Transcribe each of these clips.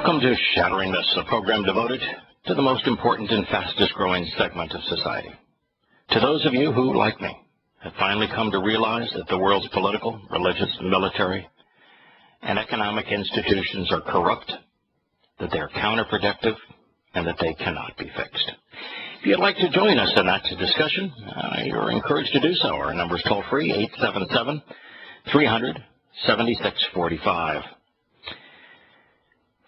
Welcome to Shattering Myths, a program devoted to the most important and fastest growing segment of society. To those of you who, like me, have finally come to realize that the world's political, religious, military, and economic institutions are corrupt, that they are counterproductive, and that they cannot be fixed. If you'd like to join us in that discussion, you're encouraged to do so. Our number is toll-free, 877-300-7645.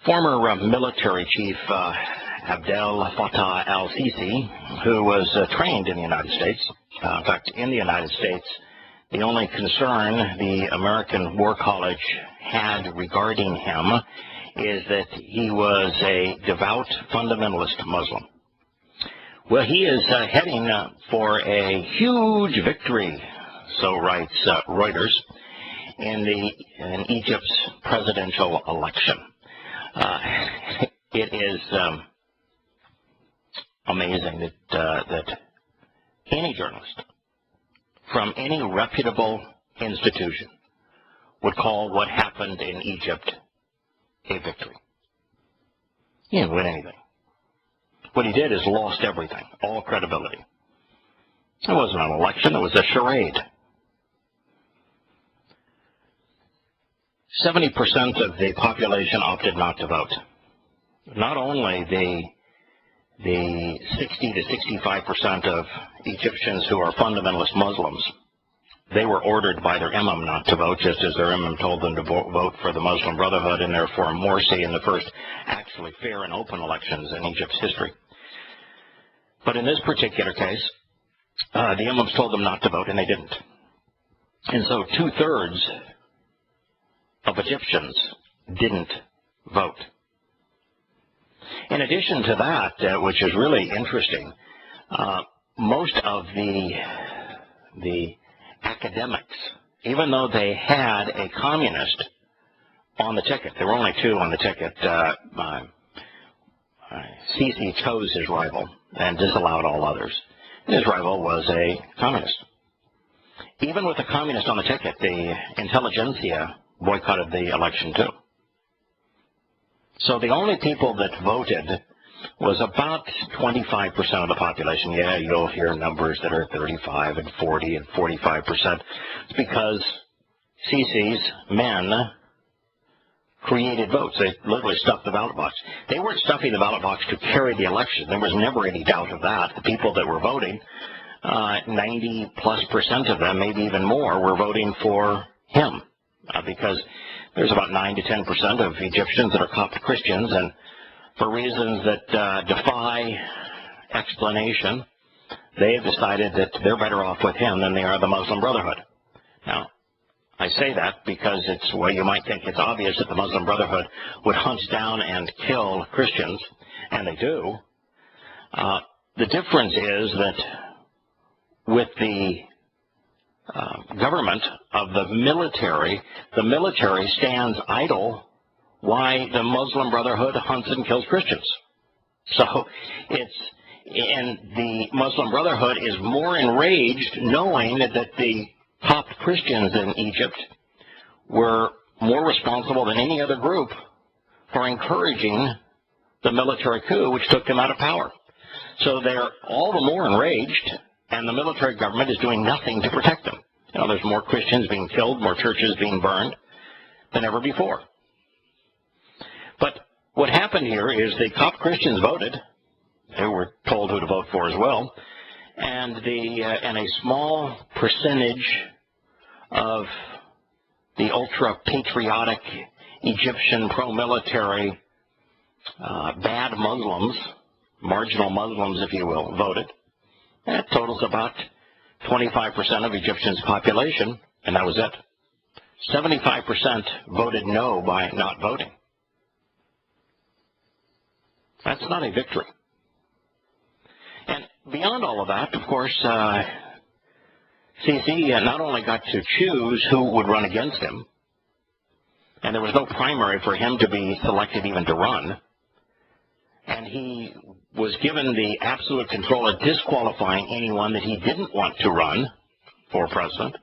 Former military chief Abdel Fattah al-Sisi, who was trained in the United States, in fact, in the United States, the only concern the American War College had regarding him is that he was a devout fundamentalist Muslim. Well, he is heading for a huge victory, so writes Reuters, in Egypt's presidential election. It is amazing that any journalist from any reputable institution would call what happened in Egypt a victory. He didn't win anything. What he did is lost everything, all credibility. It wasn't an election, it was a charade. 70% of the population opted not to vote. Not only the 60 to 65% of Egyptians who are fundamentalist Muslims, they were ordered by their imam not to vote, just as their imam told them to vote for the Muslim Brotherhood and therefore Morsi in the first actually fair and open elections in Egypt's history. But in this particular case, the imams told them not to vote, and they didn't. And so 2/3 of Egyptians didn't vote. In addition to that, which is really interesting, most of the academics, even though they had a communist on the ticket, there were only two on the ticket, Sisi chose his rival and disallowed all others. And his rival was a communist. Even with a communist on the ticket, the intelligentsia boycotted the election too. So the only people that voted was about 25% of the population. Yeah, you'll hear numbers that are 35 and 40 and 45%. It's because Sisi's men created votes. They literally stuffed the ballot box. They weren't stuffing the ballot box to carry the election. There was never any doubt of that. The people that were voting, 90+% of them, maybe even more, were voting for him. Because there's about 9 to 10% of Egyptians that are Coptic Christians, and for reasons that defy explanation, they have decided that they're better off with him than they are the Muslim Brotherhood. Now, I say that because it's where you might think it's obvious that the Muslim Brotherhood would hunt down and kill Christians, and they do. The difference is that with the government of the military stands idle why the Muslim Brotherhood hunts and kills Christians. So and the Muslim Brotherhood is more enraged knowing that the top Christians in Egypt were more responsible than any other group for encouraging the military coup which took them out of power. So they're all the more enraged, and the military government is doing nothing to protect them. You know, there's more Christians being killed, more churches being burned than ever before. But what happened here is the Coptic Christians voted. They were told who to vote for as well. And a small percentage of the ultra-patriotic Egyptian pro-military bad Muslims, marginal Muslims if you will, voted. That totals about 25% of Egyptians' population, and that was it. 75% voted no by not voting. That's not a victory. And beyond all of that, of course, Sisi not only got to choose who would run against him, and there was no primary for him to be selected even to run, and he was given the absolute control of disqualifying anyone that he didn't want to run for president.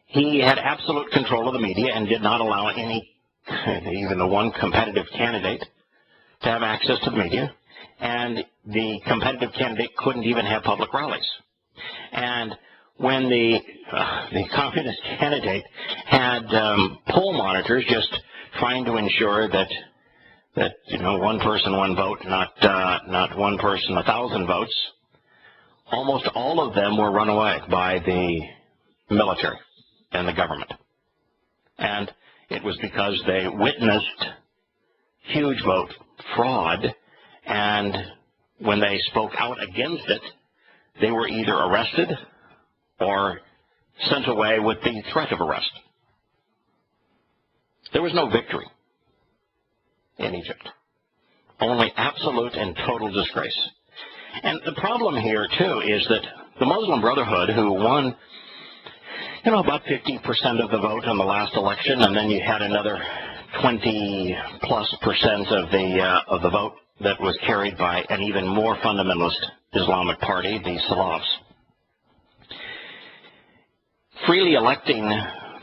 He had absolute control of the media and did not allow any even the one competitive candidate to have access to the media, and the competitive candidate couldn't even have public rallies. And when the communist candidate had poll monitors just trying to ensure that one person, one vote, not one person, 1,000 votes, almost all of them were run away by the military and the government. And it was because they witnessed huge vote fraud, and when they spoke out against it, they were either arrested or sent away with the threat of arrest. There was no victory in Egypt, only absolute and total disgrace. And the problem here, too, is that the Muslim Brotherhood, who won about 50% of the vote on the last election, and then you had another 20+% of the vote that was carried by an even more fundamentalist Islamic party, the Salafs. Freely electing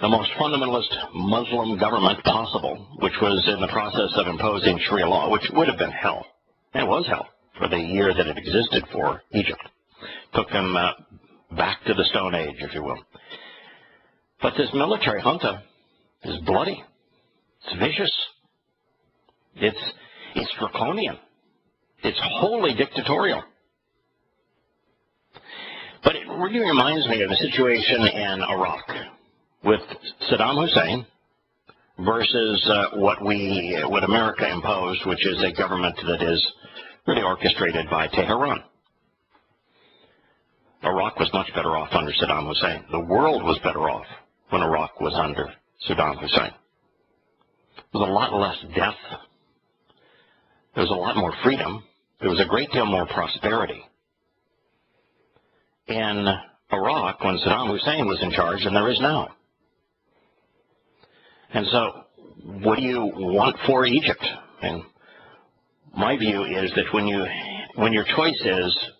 the most fundamentalist Muslim government possible, which was in the process of imposing Sharia law, which would have been hell. It was hell for the year that it existed for Egypt. Took them back to the Stone Age, if you will. But this military junta is bloody. It's vicious. It's draconian. It's wholly dictatorial. But it really reminds me of the situation in Iraq with Saddam Hussein versus what America imposed, which is a government that is really orchestrated by Tehran. Iraq was much better off under Saddam Hussein. The world was better off when Iraq was under Saddam Hussein. There was a lot less death. There was a lot more freedom. There was a great deal more prosperity in Iraq when Saddam Hussein was in charge than there is now. And so, what do you want for Egypt? And my view is that when your choice is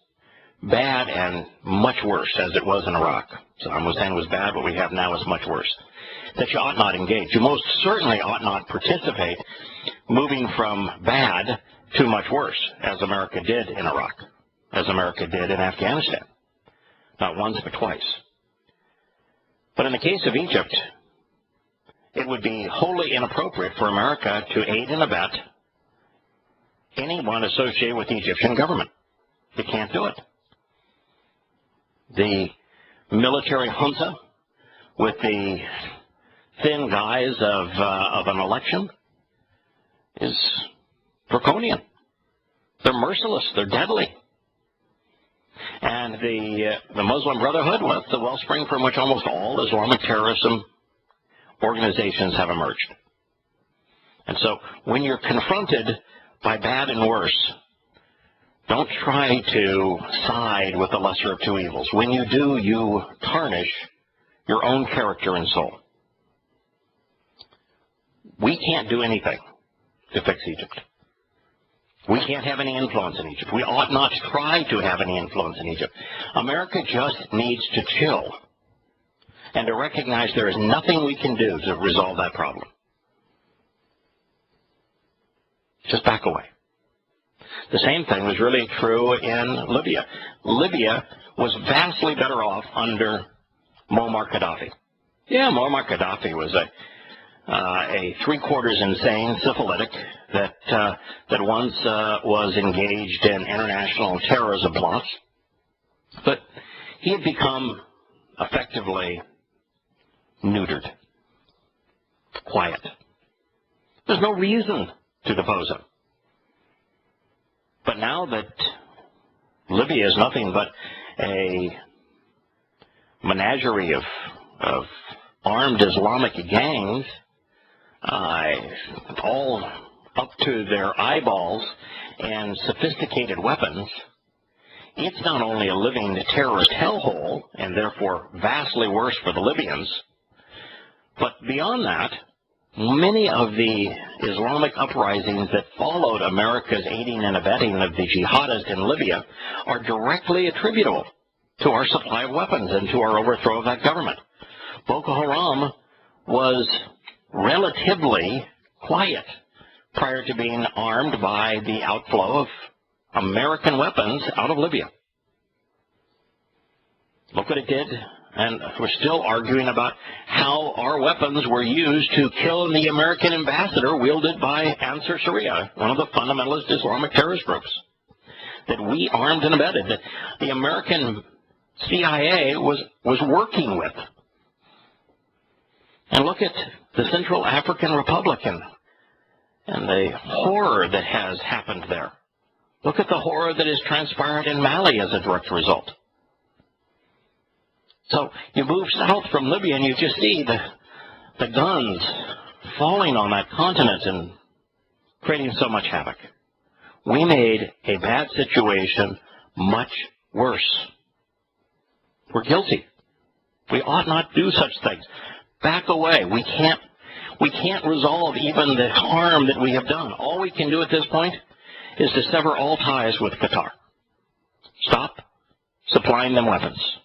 bad and much worse, as it was in Iraq, Saddam Hussein was bad, what we have now is much worse, that you ought not engage. You most certainly ought not participate moving from bad to much worse, as America did in Iraq, as America did in Afghanistan. Not once, but twice. But in the case of Egypt, it would be wholly inappropriate for America to aid and abet anyone associated with the Egyptian government. You can't do it. The military junta, with the thin guise of an election, is draconian. They're merciless. They're deadly. And the Muslim Brotherhood was the wellspring from which almost all Islamic terrorism organizations have emerged. And so when you're confronted by bad and worse, don't try to side with the lesser of two evils. When you do, you tarnish your own character and soul. We can't do anything to fix Egypt. We can't have any influence in Egypt. We ought not try to have any influence in Egypt. America just needs to chill and to recognize there is nothing we can do to resolve that problem. Just back away. The same thing was really true in Libya. Libya was vastly better off under Muammar Gaddafi. Yeah, Muammar Gaddafi was a three-quarters insane syphilitic that once was engaged in international terrorism plots. But he had become effectively neutered, quiet. There's no reason to depose him. But now that Libya is nothing but a menagerie of armed Islamic gangs, all up to their eyeballs and sophisticated weapons, it's not only a living terrorist hellhole, and therefore vastly worse for the Libyans, but beyond that, many of the Islamic uprisings that followed America's aiding and abetting of the jihadists in Libya are directly attributable to our supply of weapons and to our overthrow of that government. Boko Haram was relatively quiet prior to being armed by the outflow of American weapons out of Libya. Look what it did, and we're still arguing about how our weapons were used to kill the American ambassador wielded by Ansar Sharia, one of the fundamentalist Islamic terrorist groups, that we armed and abetted, that the American CIA was working with. And look at the Central African Republic and the horror that has happened there. Look at the horror that has transpired in Mali as a direct result. So you move south from Libya and you just see the guns falling on that continent and creating so much havoc. We made a bad situation much worse. We're guilty. We ought not do such things. Back away. We can't resolve even the harm that we have done. All we can do at this point is to sever all ties with Qatar. Stop supplying them weapons.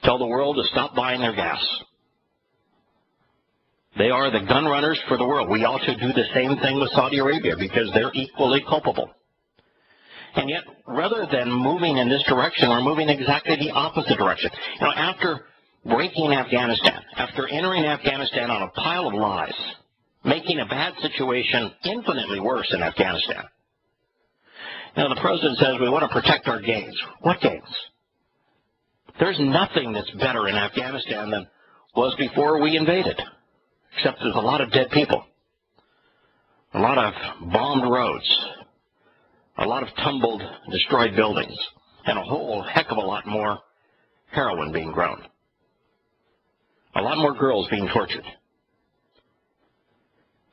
Tell the world to stop buying their gas. They are the gun runners for the world. We ought to do the same thing with Saudi Arabia because they're equally culpable. And yet, rather than moving in this direction, we're moving exactly the opposite direction. You know, after breaking Afghanistan, after entering Afghanistan on a pile of lies, making a bad situation infinitely worse in Afghanistan. Now, the president says we want to protect our gains. What gains? There's nothing that's better in Afghanistan than was before we invaded, except there's a lot of dead people, a lot of bombed roads, a lot of tumbled, destroyed buildings, and a whole heck of a lot more heroin being grown, a lot more girls being tortured.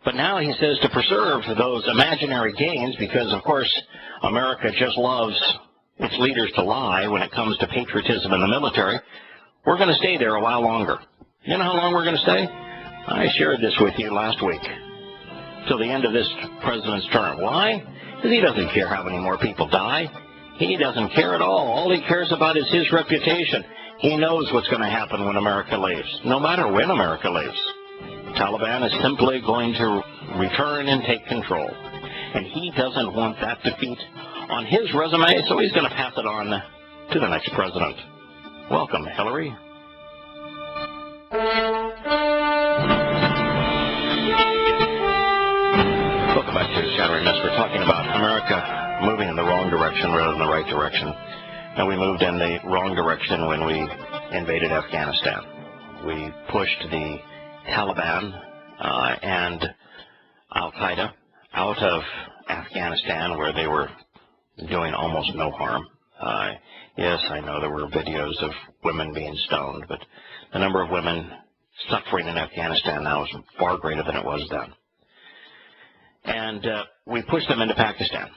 But now he says to preserve those imaginary gains, because, of course, America just loves its leaders to lie when it comes to patriotism in the military, we're going to stay there a while longer. You know how long we're going to stay? I shared this with you last week, till the end of this president's term. Why? Because he doesn't care how many more people die. He doesn't care at all. All he cares about is his reputation. He knows what's going to happen when America leaves, no matter when America leaves. The Taliban is simply going to return and take control. And he doesn't want that defeat on his resume, so he's going to pass it on to the next president. Welcome, Hillary. Welcome back to Shattering Myths. We're talking about America moving in the wrong direction rather than the right direction. And we moved in the wrong direction when we invaded Afghanistan. We pushed the Taliban and Al-Qaeda out of Afghanistan, where they were doing almost no harm. Yes, I know there were videos of women being stoned, but the number of women suffering in Afghanistan now is far greater than it was then. And we pushed them into Pakistan,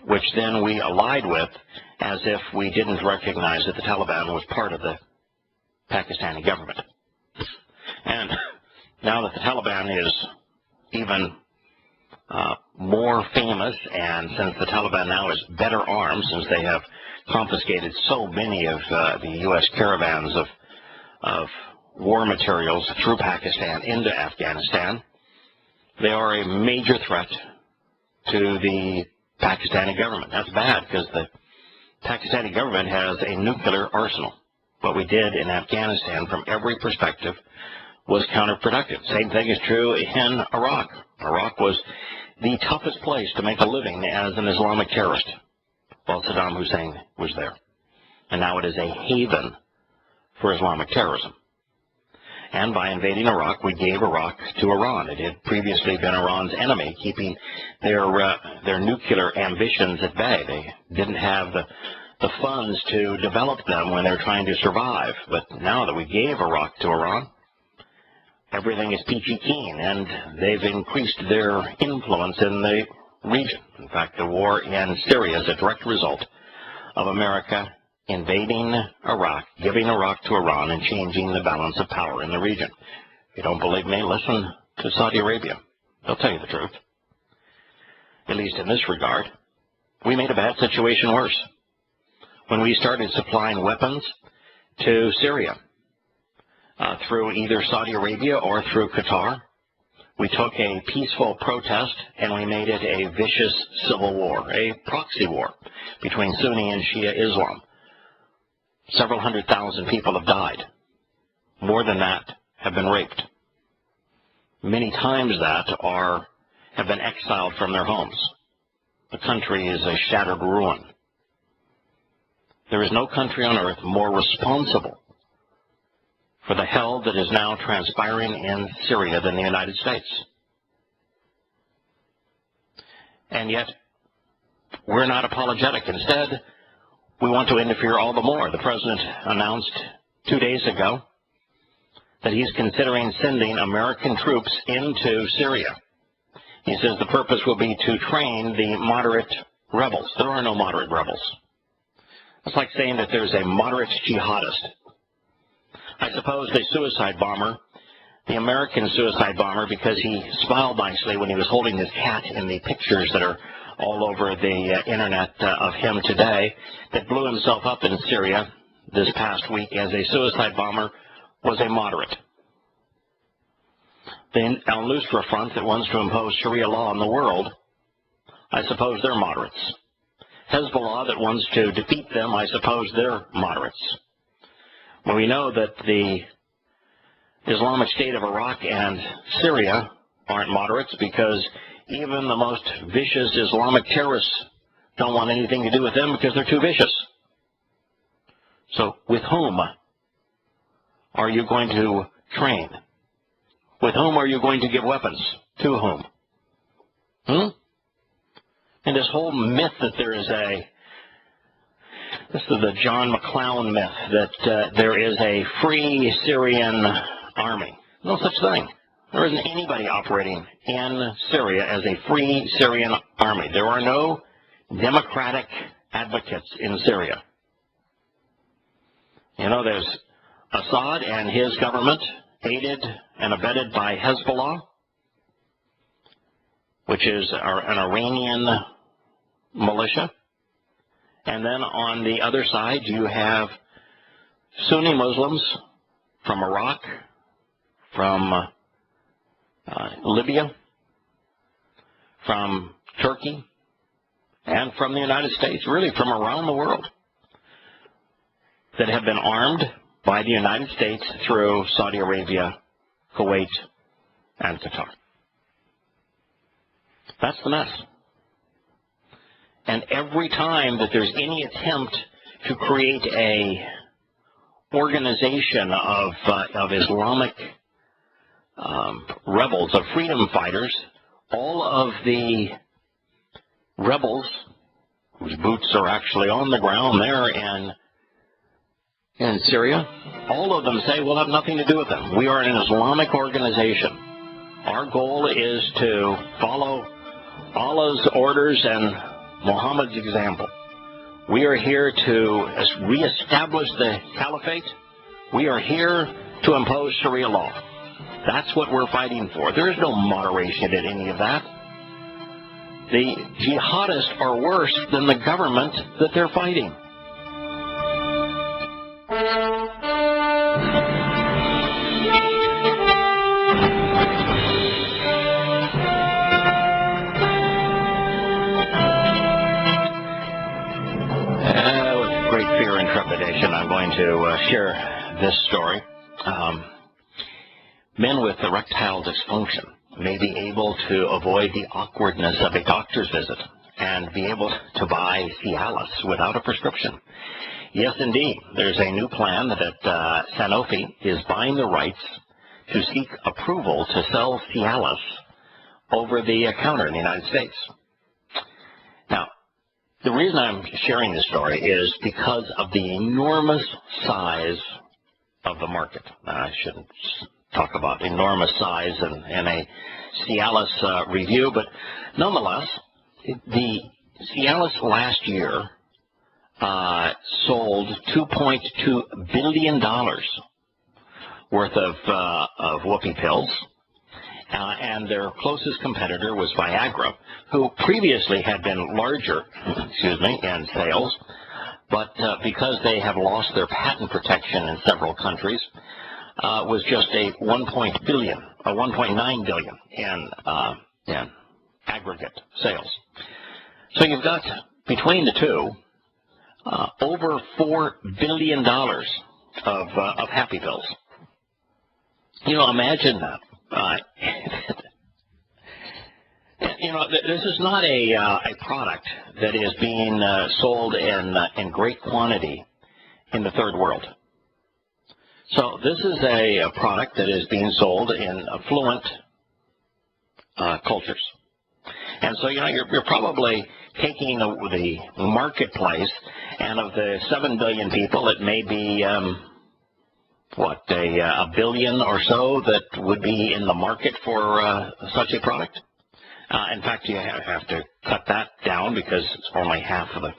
which then we allied with as if we didn't recognize that the Taliban was part of the Pakistani government. And now that the Taliban is even more famous, and since the Taliban now is better armed, since they have confiscated so many of the U.S. caravans of war materials through Pakistan into Afghanistan, they are a major threat to the Pakistani government. That's bad, because the Pakistani government has a nuclear arsenal. What we did in Afghanistan, from every perspective, was counterproductive. Same thing is true in Iraq. Iraq was the toughest place to make a living as an Islamic terrorist while Saddam Hussein was there. And now it is a haven for Islamic terrorism. And by invading Iraq, we gave Iraq to Iran. It had previously been Iran's enemy, keeping their nuclear ambitions at bay. They didn't have the funds to develop them when they're trying to survive. But now that we gave Iraq to Iran, everything is peachy keen, and they've increased their influence in the region. In fact, the war in Syria is a direct result of America invading Iraq, giving Iraq to Iran, and changing the balance of power in the region. If you don't believe me, listen to Saudi Arabia. They'll tell you the truth. At least in this regard, we made a bad situation worse when we started supplying weapons to Syria through either Saudi Arabia or through Qatar. We took a peaceful protest and we made it a vicious civil war, a proxy war between Sunni and Shia Islam. Several 100,000 people have died. More than that have been raped. Many times that have been exiled from their homes. The country is a shattered ruin. There is no country on earth more responsible for the hell that is now transpiring in Syria than the United States. And yet, we're not apologetic. Instead, we want to interfere all the more. The President announced 2 days ago that he's considering sending American troops into Syria. He says the purpose will be to train the moderate rebels. There are no moderate rebels. It's like saying that there's a moderate jihadist. I suppose the suicide bomber, the American suicide bomber, because he smiled nicely when he was holding his cat in the pictures that are all over the internet of him today, that blew himself up in Syria this past week as a suicide bomber, was a moderate. The al-Nusra Front that wants to impose Sharia law in the world, I suppose they're moderates. Hezbollah that wants to defeat them, I suppose they're moderates. Well, we know that the Islamic State of Iraq and Syria aren't moderates because even the most vicious Islamic terrorists don't want anything to do with them because they're too vicious. So with whom are you going to train? With whom are you going to give weapons? To whom? And this whole myth that there is this is the John McClown myth, that there is a free Syrian army. No such thing. There isn't anybody operating in Syria as a free Syrian army. There are no democratic advocates in Syria. You know, there's Assad and his government, aided and abetted by Hezbollah, which is an Iranian militia. And then on the other side, you have Sunni Muslims from Iraq, from Libya, from Turkey, and from the United States, really from around the world, that have been armed by the United States through Saudi Arabia, Kuwait, and Qatar. That's the mess. And every time that there's any attempt to create a organization of Islamic rebels, of freedom fighters, all of the rebels whose boots are actually on the ground there in Syria, all of them say we'll have nothing to do with them. We are an Islamic organization. Our goal is to follow Allah's orders and Muhammad's example. We are here to reestablish the caliphate. We are here to impose Sharia law. That's what we're fighting for. There is no moderation in any of that. The jihadists are worse than the government that they're fighting. With great fear and trepidation, I'm going to share this story. Men with erectile dysfunction may be able to avoid the awkwardness of a doctor's visit and be able to buy Cialis without a prescription. Yes, indeed. There's a new plan that Sanofi is buying the rights to seek approval to sell Cialis over the counter in the United States. Now, the reason I'm sharing this story is because of the enormous size of the market. I shouldn't talk about enormous size in a Cialis review, but nonetheless, the Cialis last year sold $2.2 billion worth of whoopee pills, and their closest competitor was Viagra, who previously had been larger, in sales, but because they have lost their patent protection in several countries, was just a 1.9 billion in aggregate sales. So you've got, between the two, over $4 billion of Happy Pills. You know, imagine that. You know, this is not a product that is being sold in great quantity in the third world. So this is a product that is being sold in affluent cultures. And so, you know, you're probably taking the marketplace, and of the 7 billion people, it may be, a billion or so that would be in the market for such a product. In fact, you have to cut that down because it's only half of the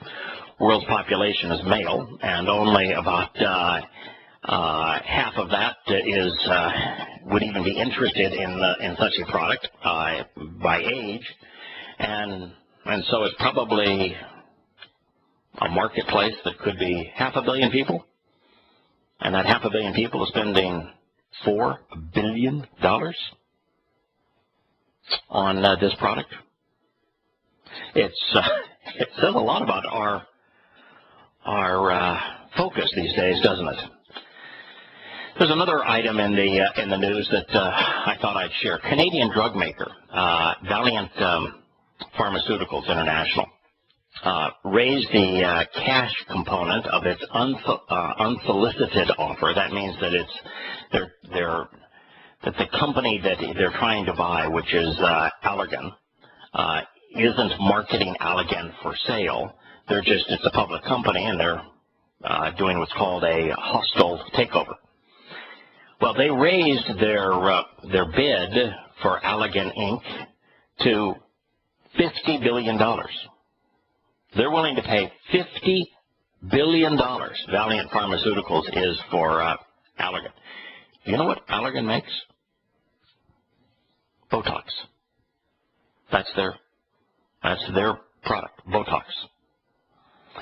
world's population is male, and only about half of that would even be interested in such a product by age, and so it's probably a marketplace that could be 500 million people, and that 500 million people is spending $4 billion on this product. It says a lot about our focus these days, doesn't it? There's another item in the news that I thought I'd share. Canadian drug maker Valeant Pharmaceuticals International raised the cash component of its unsolicited offer. That means that that the company that they're trying to buy, which is Allergan, isn't marketing Allergan for sale. It's a public company, and they're doing what's called a hostile takeover. Well, they raised their bid for Allergan Inc. to $50 billion. They're willing to pay $50 billion. Valeant Pharmaceuticals is for Allergan. You know what Allergan makes? Botox. That's their product, Botox.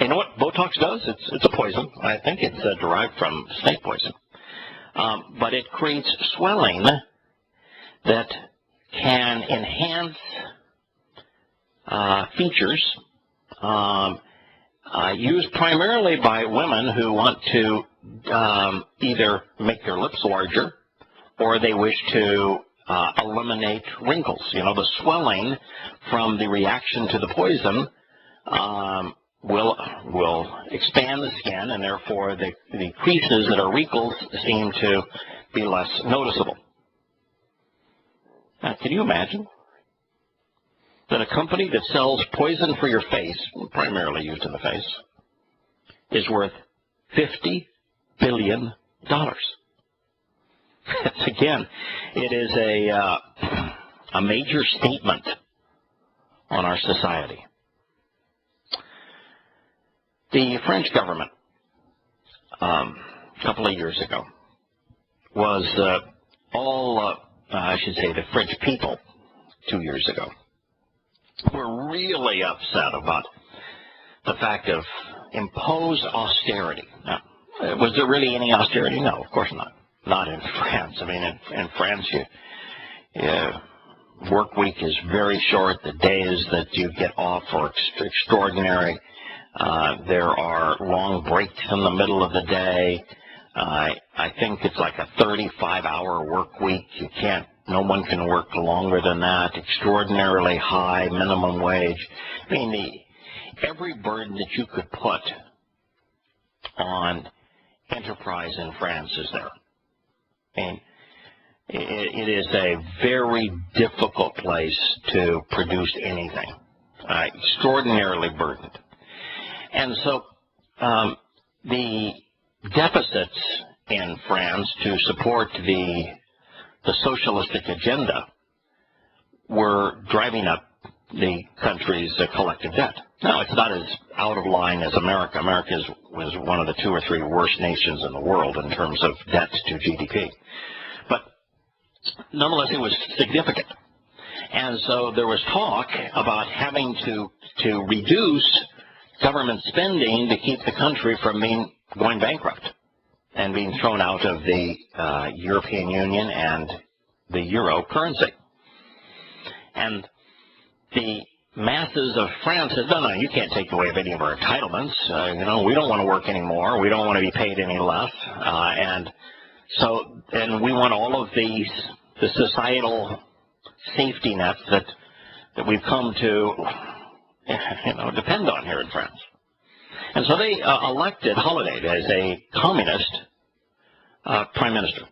You know what Botox does? It's a poison. I think it's derived from snake poison. But it creates swelling that can enhance features used primarily by women who want to either make their lips larger or they wish to eliminate wrinkles. You know, the swelling from the reaction to the poison will expand the skin, and therefore the creases that are wrinkles seem to be less noticeable. Now, can you imagine that a company that sells poison for your face, primarily used in the face, is worth $50 billion? Again, it is a major statement on our society. The French government, a couple of years ago, was the French people 2 years ago, were really upset about the fact of imposed austerity. Now, was there really any austerity? No, of course not. Not in France. I mean, in France, work week is very short. The days that you get off are extraordinary. There are long breaks in the middle of the day. I think it's like a 35-hour work week. No one can work longer than that. Extraordinarily high minimum wage. I mean, every burden that you could put on enterprise in France is there. And it is a very difficult place to produce anything. Extraordinarily burdened. And so the deficits in France to support the socialistic agenda were driving up the country's collective debt. Now, it's not as out of line as America. America was one of the 2 or 3 worst nations in the world in terms of debt to GDP. But nonetheless, it was significant. And so there was talk about having to reduce government spending to keep the country from going bankrupt. and being thrown out of the European Union and the euro currency. And the masses of France said, no, you can't take away any of our entitlements. We don't want to work anymore. We don't want to be paid any less. And we want all of the societal safety nets that we've come to, depend on here in France. And so they elected Holliday as a communist prime minister,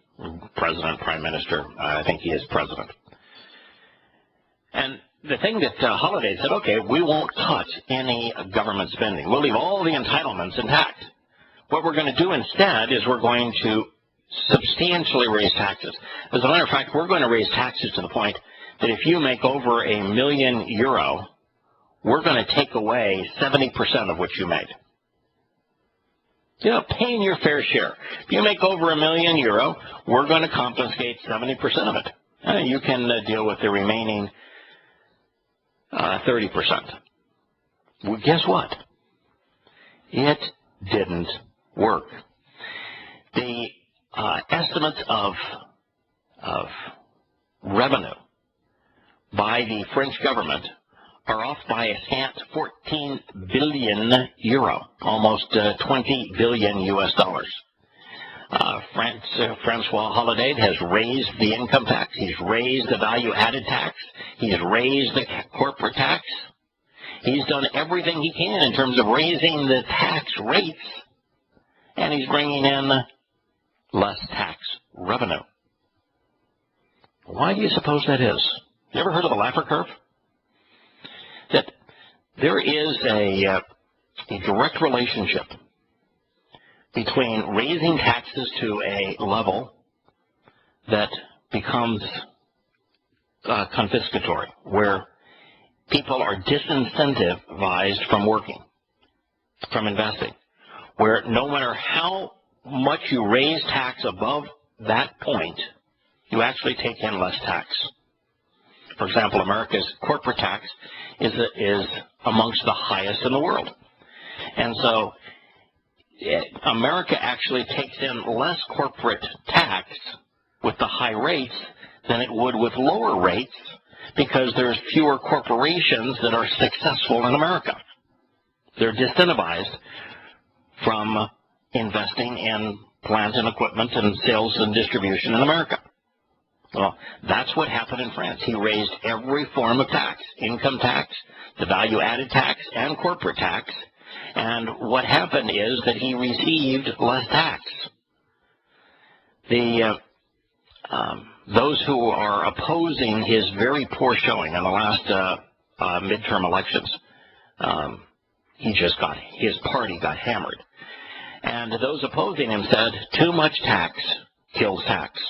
prime minister. I think he is president. And the thing that Holliday said, okay, we won't cut any government spending. We'll leave all the entitlements intact. What we're going to do instead is we're going to substantially raise taxes. As a matter of fact, we're going to raise taxes to the point that if you make over €1 million, we're going to take away 70% of what you made. Paying your fair share. If you make over €1 million, we're going to confiscate 70% of it. You can deal with the remaining 30%. Well, guess what? It didn't work. The estimates of revenue by the French government are off by a scant 14 billion euro, almost 20 billion US dollars. Francois Holliday has raised the income tax. He's raised the value-added tax. He's raised the corporate tax. He's done everything he can in terms of raising the tax rates, and he's bringing in less tax revenue. Why do you suppose that is? You ever heard of the Laffer curve? That there is a direct relationship between raising taxes to a level that becomes confiscatory, where people are disincentivized from working, from investing, where no matter how much you raise tax above that point, you actually take in less tax. For example, America's corporate tax is amongst the highest in the world. And so America actually takes in less corporate tax with the high rates than it would with lower rates, because there's fewer corporations that are successful in America. They're disincentivized from investing in plant and equipment and sales and distribution in America. Well, that's what happened in France. He raised every form of tax, income tax, the value-added tax, and corporate tax. And what happened is that he received less tax. Those who are opposing his very poor showing in the last midterm elections, his party got hammered. And those opposing him said, too much tax kills tax.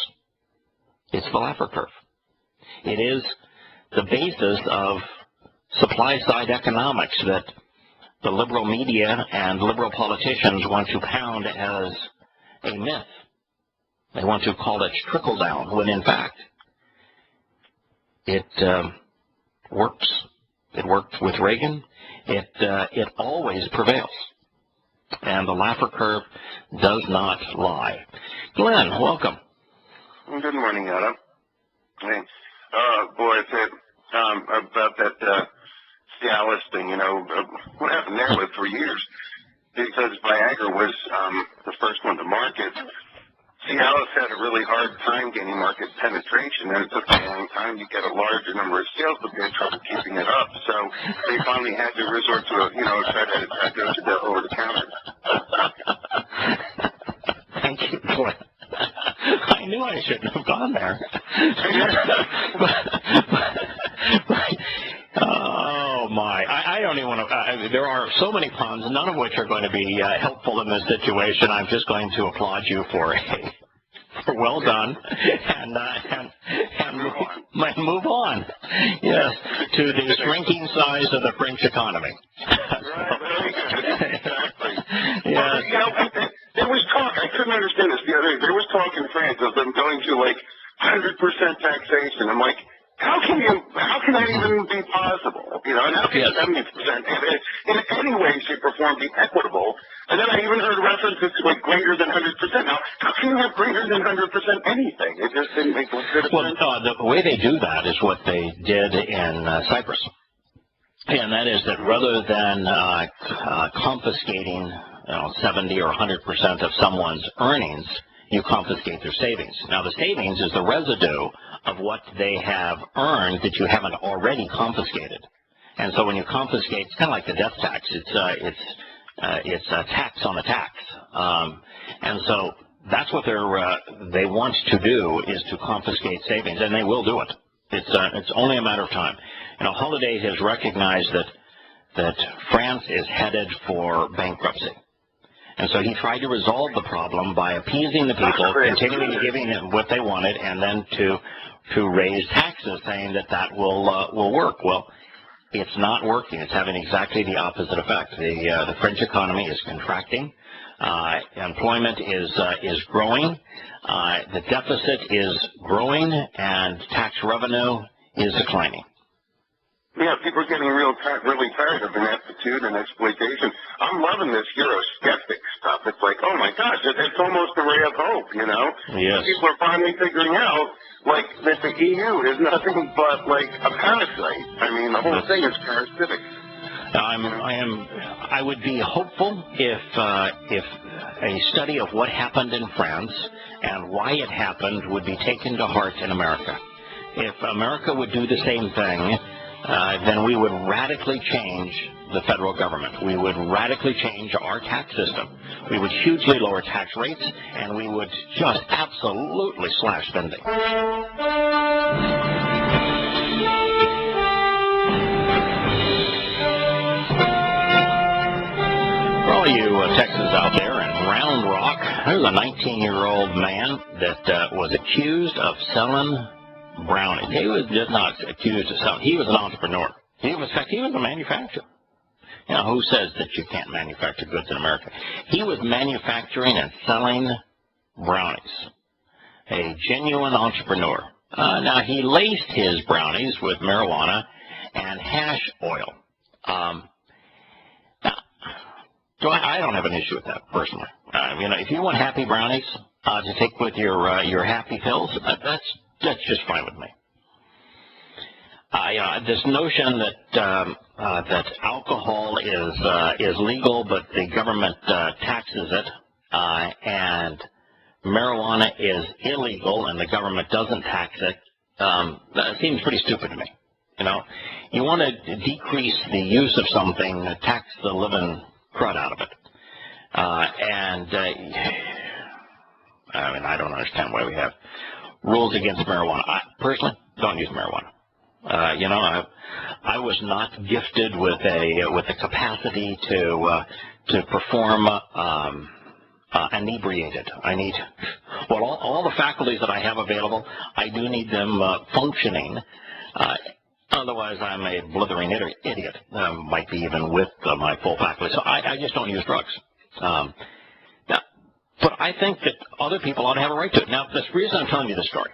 It's the Laffer curve. It is the basis of supply-side economics that the liberal media and liberal politicians want to pound as a myth. They want to call it trickle-down, when in fact it works. It worked with Reagan. It always prevails. And the Laffer curve does not lie. Glenn, welcome. Good morning, Adam. Hey, boy, I said about that Cialis thing, what happened there was for years, because Viagra was the first one to market, Cialis had a really hard time gaining market penetration, and it took a long time to get a larger number of sales, but they had trouble keeping it up, so they finally had to resort to try to go to the over-the-counter. Thank you, Glenn. I knew I shouldn't have gone there. Oh, my. I don't even want to. There are so many puns, none of which are going to be helpful in this situation. I'm just going to applaud you for well done and move on. Yes, to the shrinking size of the French economy. Very good. Exactly. Yes. There was talk, I couldn't understand this the other day, there was talk in France of them going to 100% taxation. I'm like, How can that even be possible? You know, and how can 70% in any way, shape, or form be equitable? And then I even heard references to like greater than 100%. Now, how can you have greater than 100% anything? It just didn't make a bit of sense. Well, the way they do that is what they did in Cyprus. And that is that rather than confiscating 70 or 100% of someone's earnings, you confiscate their savings. Now, the savings is the residue of what they have earned that you haven't already confiscated. And so when you confiscate, it's kind of like the death tax. It's a tax on a tax. And so that's what they want to do, is to confiscate savings, and they will do it. It's only a matter of time. Holiday has recognized that France is headed for bankruptcy. And so he tried to resolve the problem by appeasing the people, continuing to giving them what they wanted, and then to raise taxes, saying that will work. Well, it's not working. It's having exactly the opposite effect. The French economy is contracting. Employment is growing. The deficit is growing, and tax revenue is declining. Yeah, people are getting really tired of ineptitude and exploitation. I'm loving this Eurosceptic stuff. It's like, oh my gosh, it's almost a ray of hope, you know? Yes. People are finally figuring out, like, that the EU is nothing but, like, a parasite. I mean, the whole thing is parasitic. I would be hopeful if a study of what happened in France and why it happened would be taken to heart in America. If America would do the same thing, then we would radically change the federal government. We would radically change our tax system. We would hugely lower tax rates, and we would just absolutely slash spending. For all you Texans out there in Round Rock, there's a 19-year-old man that was accused of selling brownies. He was just not accused of selling. He was an entrepreneur. He was a manufacturer. Who says that you can't manufacture goods in America? He was manufacturing and selling brownies. A genuine entrepreneur. Now, he laced his brownies with marijuana and hash oil. I don't have an issue with that, personally. If you want happy brownies to take with your happy pills, that's just fine with me. This notion that alcohol is legal, but the government taxes it, and marijuana is illegal and the government doesn't tax it, that seems pretty stupid to me. You want to decrease the use of something, tax the living crud out of it. I don't understand why we have rules against marijuana. I personally don't use marijuana. I was not gifted with a capacity to perform inebriated. I need all the faculties that I have available. I do need them functioning. Otherwise, I'm a blithering idiot. Might be even with my full faculty. So I just don't use drugs. But I think that other people ought to have a right to it. Now, the reason I'm telling you this story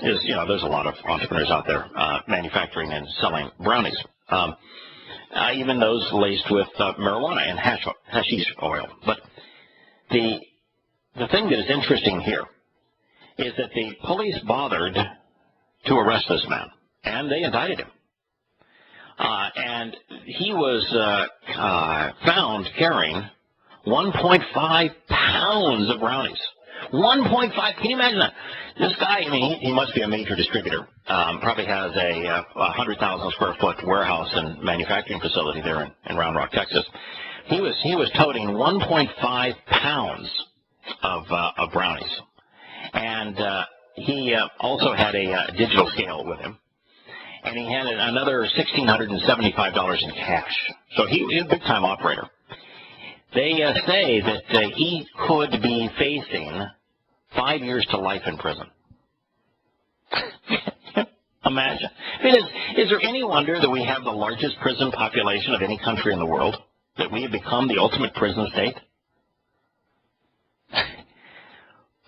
is, there's a lot of entrepreneurs out there manufacturing and selling brownies, even those laced with marijuana and hashish oil. But the thing that is interesting here is that the police bothered to arrest this man, and they indicted him. And he was found carrying 1.5 pounds of brownies. 1.5, can you imagine that? This guy, he must be a major distributor. Probably has a 100,000 square foot warehouse and manufacturing facility there in Round Rock, Texas. He was toting 1.5 pounds of brownies. And he also had a digital scale with him. And he had another $1,675 in cash. So he was a big-time operator. They say that he could be facing 5 years to life in prison. Imagine. Is there any wonder that we have the largest prison population of any country in the world? That we have become the ultimate prison state?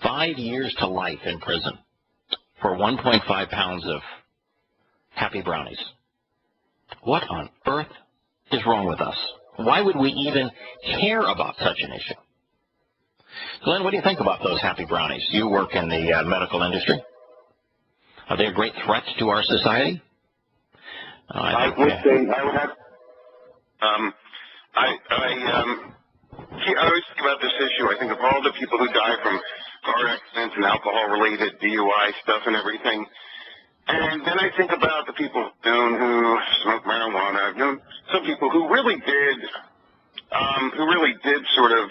5 years to life in prison for 1.5 pounds happy brownies. What on earth is wrong with us? Why would we even care about such an issue? Glenn, what do you think about those happy brownies? You work in the medical industry. Are they a great threat to our society? I would say I would have. I always think about this issue. I think of all the people who die from car accidents and alcohol-related DUI stuff and everything. And then I think about the people I've known who smoke marijuana. I've known some people who really did sort of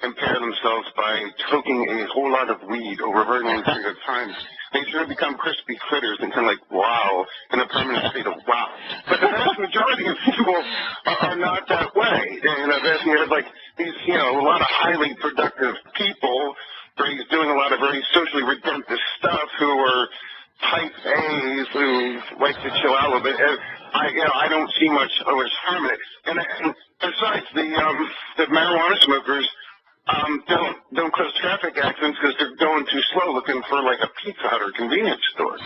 impair themselves by toking a whole lot of weed over a very long period of time. They sort of become crispy critters and kind of like, wow, in a permanent state of wow. But the vast majority of people are not that way. And the vast majority of like these, a lot of highly productive people doing a lot of very socially redemptive stuff who are type A's who like to chill out a little bit. And I don't see much harm in it. And besides, the marijuana smokers don't cause traffic accidents because they're going too slow looking for like a Pizza Hut or convenience store.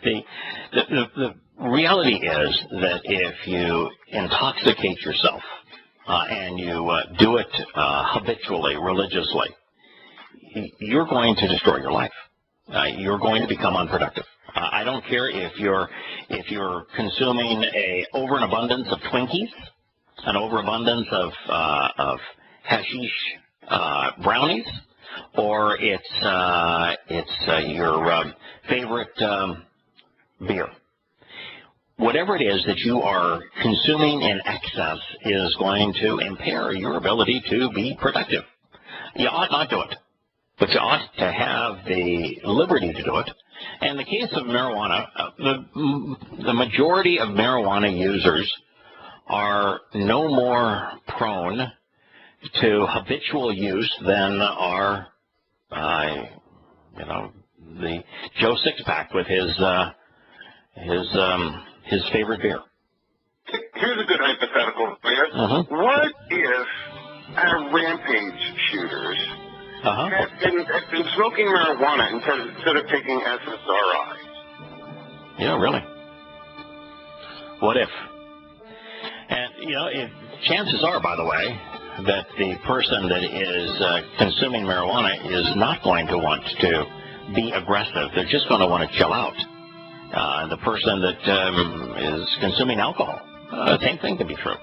The reality is that if you intoxicate yourself and you do it habitually, religiously, you're going to destroy your life. You're going to become unproductive. I don't care if you're consuming a overabundance of Twinkies, an overabundance of hashish brownies, or it's your favorite beer. Whatever it is that you are consuming in excess is going to impair your ability to be productive. You ought not do it, but you ought to have the liberty to do it. In the case of marijuana, the majority of marijuana users are no more prone to habitual use than are, the Joe Sixpack with his favorite beer. Here's a good hypothetical for you. What if our rampage shooters had been smoking marijuana instead of taking SSRIs? Yeah, really. What if? And, chances are, by the way, that the person that is consuming marijuana is not going to want to be aggressive. They're just going to want to chill out. The person that is consuming alcohol, same thing can be true.